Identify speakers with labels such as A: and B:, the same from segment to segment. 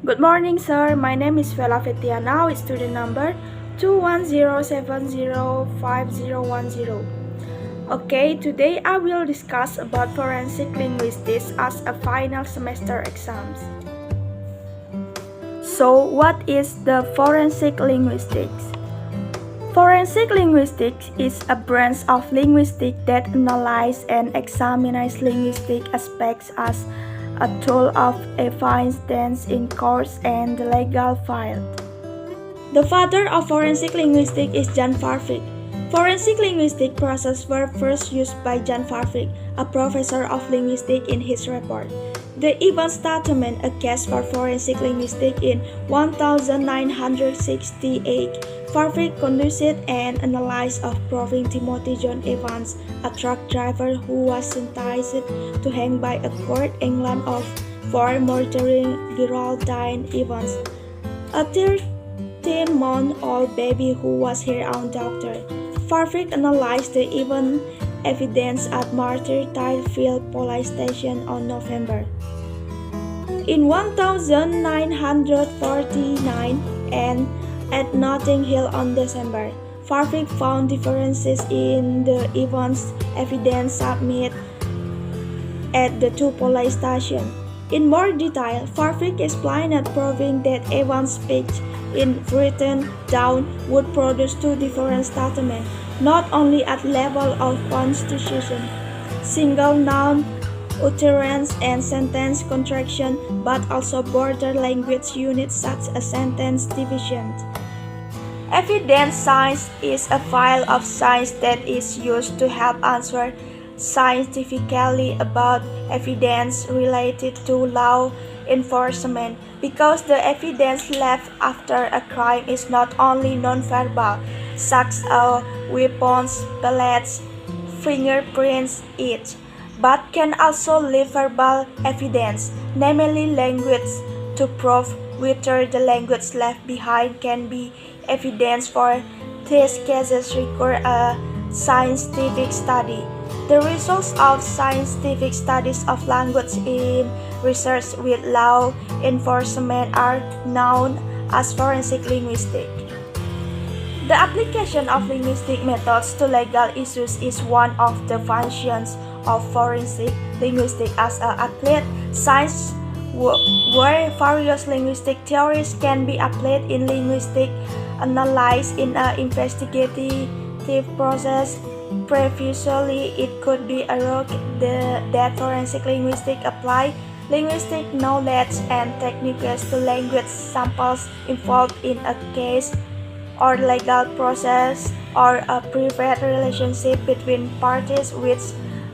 A: Good morning, sir. My name is Vela Fetiana with student number 210705010. Okay, today I will discuss about forensic linguistics as a final semester exams. So, what is the forensic linguistics? Forensic linguistics is a branch of linguistics that analyzes and examines linguistic aspects as a tool of evidence in courts and the legal field. The father of forensic linguistics is Jan Varvik. Forensic linguistic processes were first used by Jan Varvik, a professor of linguistics, in his report. The Evans Statement, a case for forensic linguistics in 1968. Varvik conducted an analysis of proving Timothy John Evans, a truck driver who was sentenced to hang by a court England for murdering Geraldine Evans, a 13-month-old baby who was her own daughter. Varvik analyzed the evidence at Martyr Field Police Station on November. In 1949 and at Notting Hill on December, Varvik found differences in the Evans evidence submitted at the two police stations. In more detail, Varvik explained that proving that Evans' speech in written down would produce two different statements, not only at level of constitution, single noun utterance and sentence contraction, but also border language units such as sentence division. Evidence science is a field of science that is used to help answer scientifically about evidence related to law enforcement, because the evidence left after a crime is not only non-verbal, such as weapons, pellets, fingerprints, etc., but can also leave verbal evidence, namely language, to prove whether the language left behind can be evidence. For these cases require a scientific study. The results of scientific studies of language in research with law enforcement are known as forensic linguistics. The application of linguistic methods to legal issues is one of the functions of forensic linguistics as an applied science where various linguistic theories can be applied in linguistic analysis in an investigative process. Previously, it could be argued that forensic linguistics apply linguistic knowledge and techniques to language samples involved in a case or legal process or a private relationship between parties, which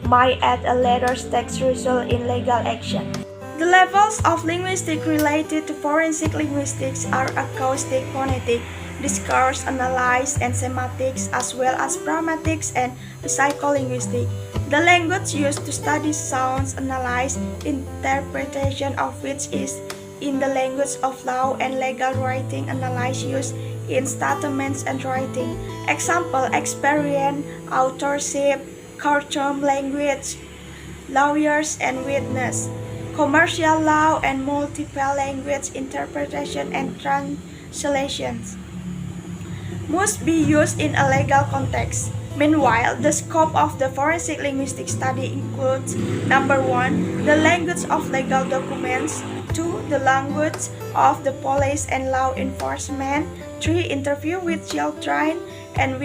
A: might at a later stage result in legal action. The levels of linguistics related to forensic linguistics are acoustic, phonetic, discourse analysis, and semantics, as well as pragmatics and psycholinguistics. The language used to study sounds analysis, interpretation of which is in the language of law, and legal writing analysis used in statements and writing. Example: experience, authorship, courtroom language, lawyers and witness, commercial law, and multiple language interpretation and translations must be used in a legal context. Meanwhile, the scope of the forensic linguistic study includes: number 1, the language of legal documents; 2, the language of the police and law enforcement; 3, interview with children and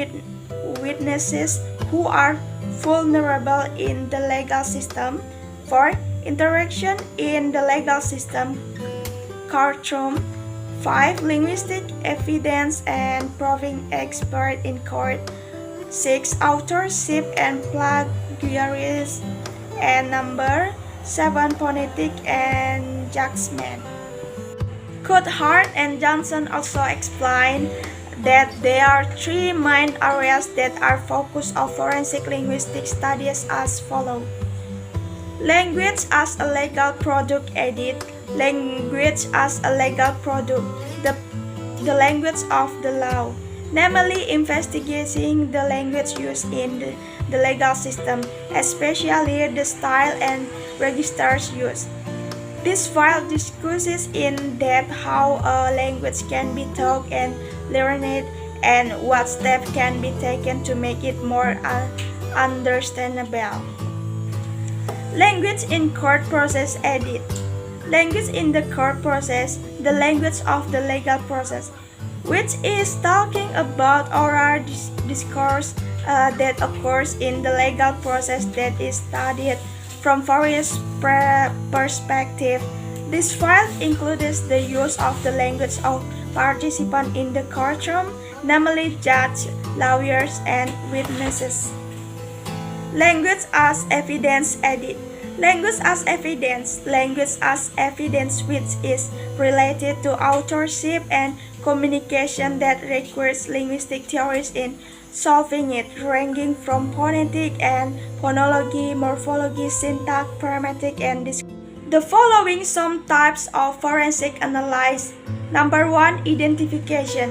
A: witnesses who are vulnerable in the legal system; 4, interaction in the legal system, courtroom; 5, linguistic evidence and proving expert in court; 6, authorship and plagiarism; and number 7, phonetic and judgment. Coulthard and Johnson also explain that there are three main areas that are focus of forensic linguistic studies as follows: language as a legal product, edit; language as a legal product, the language of the law, namely investigating the language used in the legal system, especially the style and registers used; This file discusses in depth how a language can be taught and learned and what steps can be taken to make it more understandable. Language in court process edit. Language in the court process, the language of the legal process, which is talking about oral discourse that occurs in the legal process that is studied from various perspectives. This file includes the use of the language of participants in the courtroom, namely judges, lawyers, and witnesses. Language as evidence edit. Language as evidence. Language as evidence, which is related to authorship and communication that requires linguistic theories in solving it, ranging from phonetic and phonology, morphology, syntax, grammatic, and the following some types of forensic analysis. Number 1. Identification.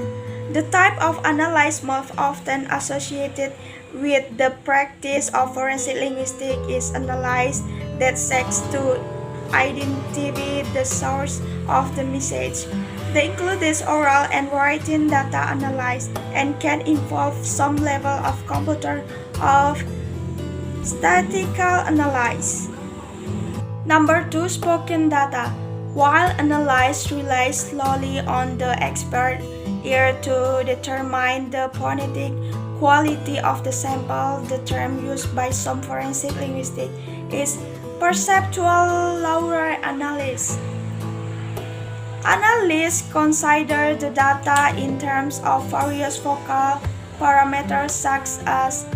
A: The type of analysis most often associated with the practice of forensic linguistics is analysis that seeks to identify the source of the message. They include oral and written data analysis and can involve some level of computer of statistical analysis. Number 2. Spoken data. While analysis relies solely on the expert ear to determine the phonetic quality of the sample, the term used by some forensic linguistics is perceptual laural analysis. Analysts consider the data in terms of various vocal parameters such as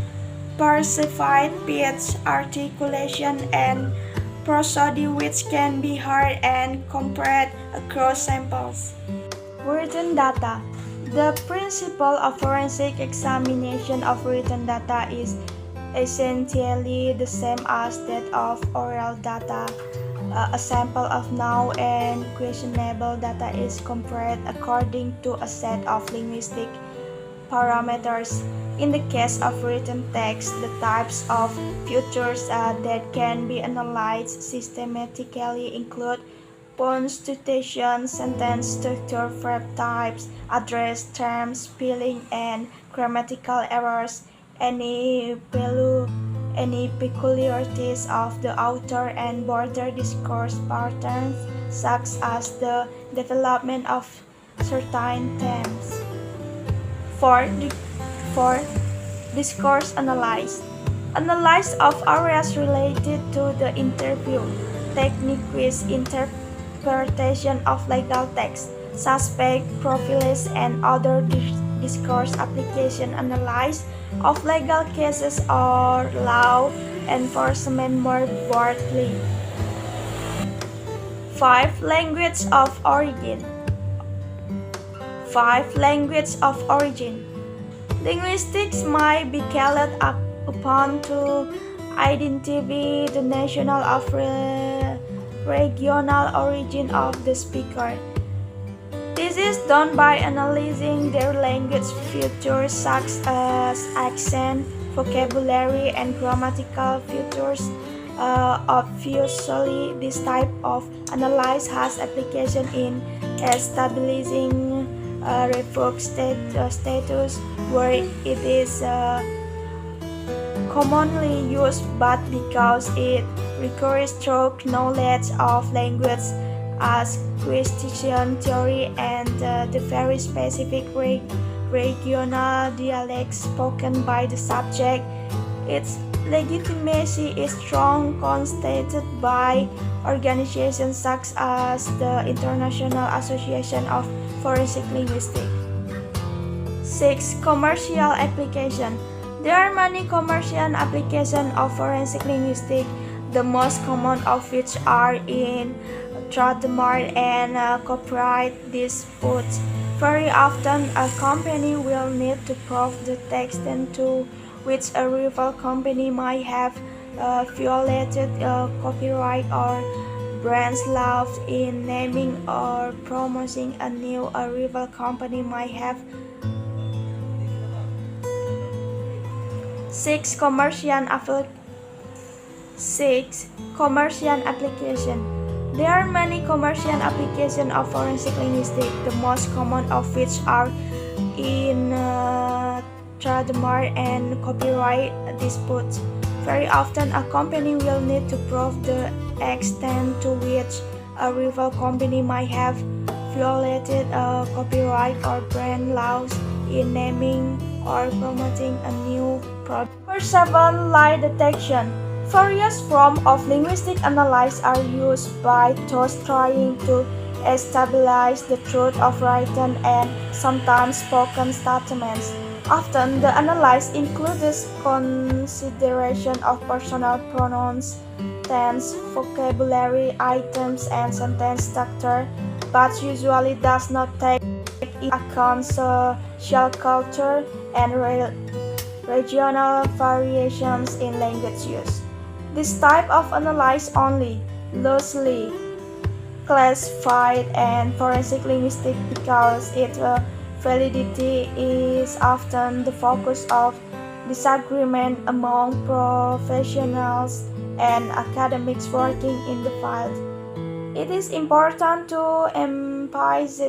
A: perceived pitch, articulation, and prosody, which can be heard and compared across samples. Written data. The principle of forensic examination of written data is essentially the same as that of oral data. A sample of known and questionable data is compared according to a set of linguistic parameters. In the case of written text, the types of features that can be analyzed systematically include punctuation, sentence structure, verb types, address, terms, spelling, and grammatical errors. Any peculiarities of the author and broader discourse patterns, such as the development of certain themes. 4. Discourse analysis. Analysis of areas related to the interview, techniques, interpretation of legal text, suspect profiles, and other discourse application analysis of legal cases or law enforcement more broadly. 5. Language of origin. 5. Language of origin. Linguistics might be called upon to identify the national or regional origin of the speaker. This is done by analyzing their language features such as accent, vocabulary, and grammatical features. Obviously, this type of analysis has application in establishing revoked status where it is commonly used, but because it requires strong knowledge of language as question theory and the very specific regional dialects spoken by the subject, its legitimacy is strongly contested by organizations such as the International Association of Forensic Linguistics. 6. Commercial application. There are many commercial applications of forensic linguistics, the most common of which are in trademark and copyright disputes. Very often, a company will need to prove the extent to which a rival company might have violated copyright or brand laws in naming or promoting a new rival company might have. 6. Commercial application. There are many commercial applications of forensic linguistics, the most common of which are in trademark and copyright disputes. Very often, a company will need to prove the extent to which a rival company might have violated a copyright or brand laws in naming or promoting a new product. Number 7. Lie detection. Various forms of linguistic analysis are used by those trying to establish the truth of written and sometimes spoken statements. Often, the analysis includes consideration of personal pronouns, tense, vocabulary items, and sentence structure, but usually does not take into account social culture and regional variations in language use. This type of analysis only loosely classified as forensic linguistics because its validity is often the focus of disagreement among professionals and academics working in the field. It is important to emphasize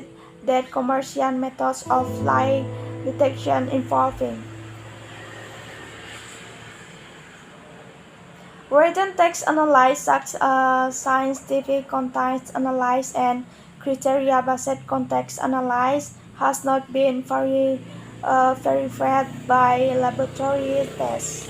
A: that commercial methods of lie detection involving written text analysis such as scientific context analysis and criteria-based context analysis has not been verified by laboratory tests.